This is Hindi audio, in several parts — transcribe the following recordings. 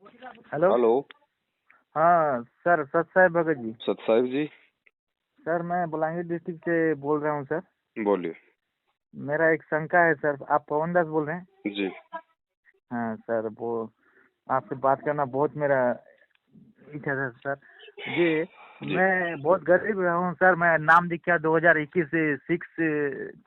हेलो। हेलो। हाँ सर, सत साहेब भगत जी। सत साहिब जी, सर मैं बलांगीर डिस्ट्रिक्ट से बोल रहा हूँ सर। बोलिए। मेरा एक शंका है सर। आप पवन दास बोल रहे हैं? जी हाँ सर, वो आपसे बात करना बहुत मेरा इच्छा था सर। ये जी मैं बहुत गरीब रहा हूँ सर। मैं नाम दीक्षा 2021 से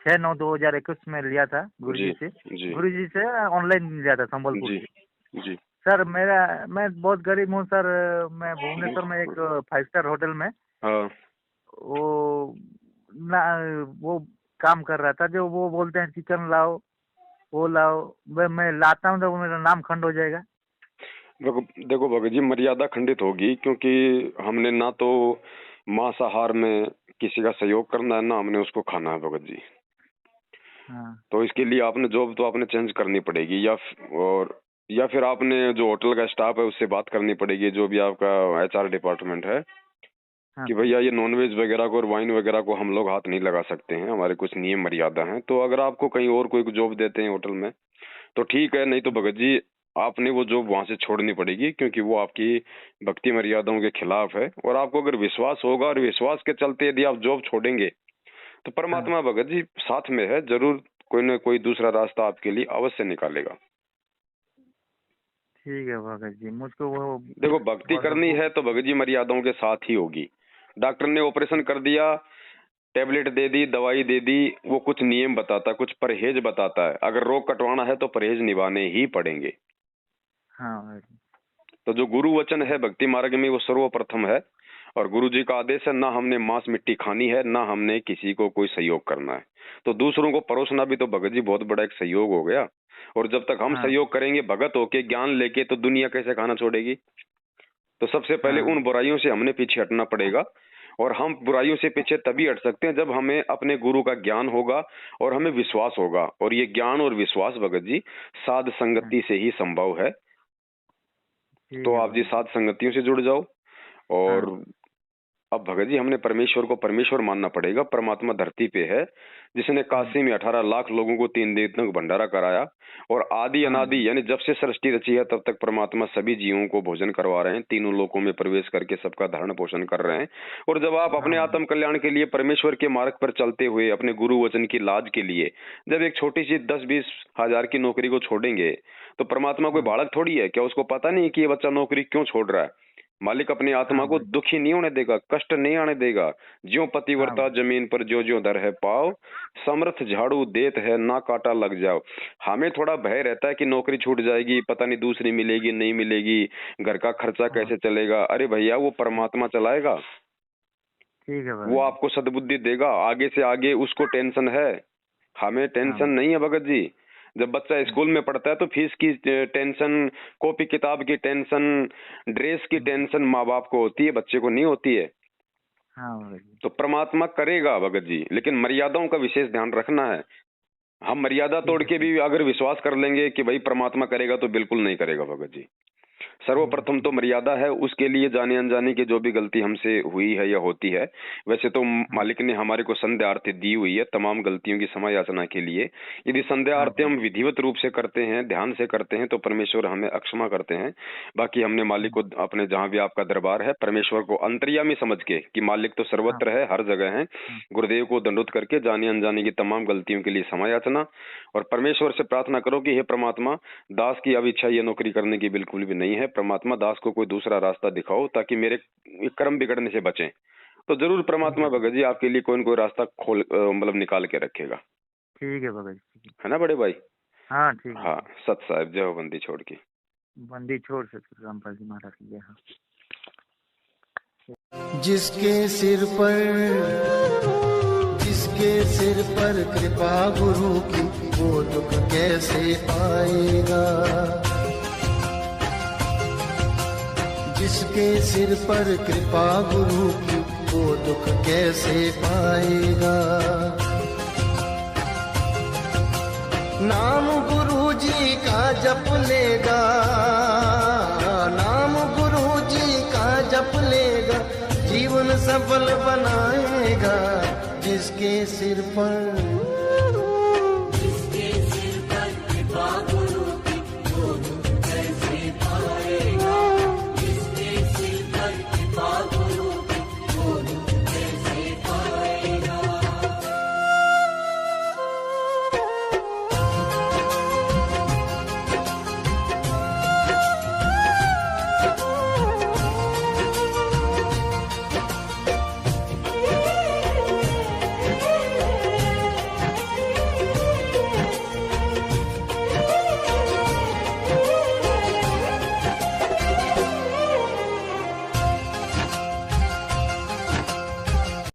6/9/2021 में लिया था जी जी गुरुजी से ऑनलाइन लिया था संबलपुर जी से। जी सर मैं बहुत गरीब हूँ सर। मैं भुवनेश्वर में एक 5 स्टार होटल में हाँ वो ना वो काम कर रहा था। जो वो बोलते हैं चिकन लाओ, वो लाओ, मैं लाता हूँ तो वो मेरा नाम खंड हो जाएगा। देखो देखो भगत जी, मर्यादा खंडित होगी क्योंकि हमने ना तो मांसाहार में किसी का सहयोग करना है, ना हमने उसको खाना है भगत जी। हाँ तो इसके लिए आपने जॉब तो आपने चेंज करनी पड़ेगी, या फिर आपने जो होटल का स्टाफ है उससे बात करनी पड़ेगी, जो भी आपका एचआर डिपार्टमेंट है, हाँ कि सर। भैया ये नॉनवेज वगैरह को और वाइन वगैरह को हम लोग हाथ नहीं लगा सकते हैं, हमारे कुछ नियम मर्यादा हैं। तो अगर आपको कहीं और कोई जॉब देते हैं होटल में तो ठीक है, नहीं तो भगत जी आपने वो जॉब वहां से छोड़नी पड़ेगी, क्योंकि वो आपकी भक्ति मर्यादाओं के खिलाफ है। और आपको अगर विश्वास होगा और विश्वास के चलते यदि आप जॉब छोड़ेंगे तो हाँ परमात्मा भगत जी साथ में है, जरूर कोई ना कोई दूसरा रास्ता आपके लिए अवश्य निकालेगा। ठीक है भगत जी, मुझको वो देखो, भक्ति बहुत करनी है तो भगत जी मर्यादाओं के साथ ही होगी। डॉक्टर ने ऑपरेशन कर दिया, टेबलेट दे दी, दवाई दे दी, वो कुछ नियम बताता है, कुछ परहेज बताता है। अगर रोग कटवाना है तो परहेज निभाने ही पड़ेंगे। हाँ भगत जी। तो जो गुरु वचन है भक्ति मार्ग में वो सर्वप्रथम है, और गुरु जी का आदेश है, ना हमने मांस मिट्टी खानी है, ना हमने किसी को कोई सहयोग करना है। तो दूसरों को परोसना भी तो भगत जी बहुत बड़ा एक सहयोग हो गया। और जब तक हम हाँ सहयोग करेंगे भगत होके, ज्ञान लेके, तो दुनिया कैसे खाना छोड़ेगी। तो सबसे पहले हाँ उन बुराइयों से हमने पीछे हटना पड़ेगा। और हम बुराइयों से पीछे तभी हट सकते हैं जब हमें अपने गुरु का ज्ञान होगा और हमें विश्वास होगा। और ये ज्ञान और विश्वास भगत जी साध हाँ। संगति से ही संभव है। ठीक तो है आप जी भगत जी। साध संगतियों से जुड़ जाओ। और हाँ अब भगत जी हमने परमेश्वर को परमेश्वर मानना पड़ेगा। परमात्मा धरती पे है, जिसने हाँ काशी में 18 लाख लोगों को 3 दिन तक भंडारा कराया। और आदि हाँ अनादि यानी जब से सृष्टि रची है तब तक परमात्मा सभी जीवों को भोजन करवा रहे हैं, तीनों लोकों में प्रवेश करके सबका धारण पोषण कर रहे हैं। और जब आप हाँ अपने भगत आत्म कल्याण के लिए परमेश्वर के मार्ग पर चलते हुए अपने गुरु वचन की लाज के लिए जब एक छोटी सी 10-20 हजार की नौकरी को छोड़ेंगे, तो परमात्मा कोई हाँ बालक थोड़ी है। क्या उसको पता नहीं कि ये बच्चा नौकरी क्यों छोड़ रहा है। मालिक अपनी आत्मा हाँ को भगत जी। दुखी नहीं होने देगा, कष्ट नहीं आने देगा। ज्यों हाँ पतिव्रता भगत। जमीन पर ज्यों ज्यों दर है पाव, समर्थ झाड़ू देत है ना काटा लग जाओ। हमें थोड़ा भय रहता है कि नौकरी छूट जाएगी, पता नहीं दूसरी मिलेगी नहीं मिलेगी, घर का खर्चा हाँ कैसे चलेगा। अरे भैया वो परमात्मा चलाएगा, ठीक है वो भगत जी। आपको सद्बुद्धि देगा। आगे से आगे उसको टेंशन है, हमें हाँ टेंशन भगत। नहीं है भगत जी। जब बच्चा स्कूल में पढ़ता है तो फीस की टेंशन, कॉपी किताब की टेंशन, ड्रेस की टेंशन माँ बाप को होती है, बच्चे को नहीं होती है। हाँ भगत जी। तो परमात्मा करेगा भगत जी, लेकिन मर्यादाओं का विशेष ध्यान रखना है। हम मर्यादा ठीक तोड़ है के सर। भी अगर विश्वास कर लेंगे कि भाई परमात्मा करेगा, तो बिल्कुल नहीं करेगा भगत जी। सर्वप्रथम तो ठीक। मर्यादा है, उसके लिए जाने अनजाने की जो भी गलती हमसे हुई है या होती है, वैसे तो हाँ मालिक ने हमारे को संध्या आरती दी हुई है तमाम गलतियों की क्षमा याचना के लिए। यदि संध्या हाँ आरती सर। हम विधिवत रूप से करते हैं, ध्यान से करते हैं, तो परमेश्वर हमें अक्षमा करते हैं। बाकी हमने मालिक को अपने, जहां भी आपका दरबार है, परमेश्वर को अंतर्यामी समझ के कि मालिक तो हाँ सर्वत्र है, हर जगह है, हाँ गुरुदेव को दंडोत करके जाने अनजाने की तमाम गलतियों के लिए क्षमा याचना। और परमेश्वर से प्रार्थना करो कि हे परमात्मा, दास की अब इच्छा ये नौकरी करने की बिल्कुल भी नहीं है। परमात्मा दास को कोई दूसरा रास्ता दिखाओ ताकि मेरे कर्म बिगड़ने से बचें। तो जरूर ठीक परमात्मा है भगत जी आपके लिए कोई न कोई रास्ता खोल मतलब निकाल के रखेगा। ठीक है भगत जी। ठीक है ना बड़े भाई। है। हाँ ठीक है हाँ, सर। सत साहब, जय हो बंदी छोड़ की। बंदी छोड़ सकते रामपाल जी महाराज की जय हो। जिसके सिर पर कृपा गुरु की, वो दुख कैसे पाएगा। जिसके सिर पर कृपा गुरु की, वो दुख कैसे पाएगा। नाम गुरु जी का जप लेगा, नाम गुरु जी का जप लेगा, जीवन सफल बनाएगा। जिसके सिर पर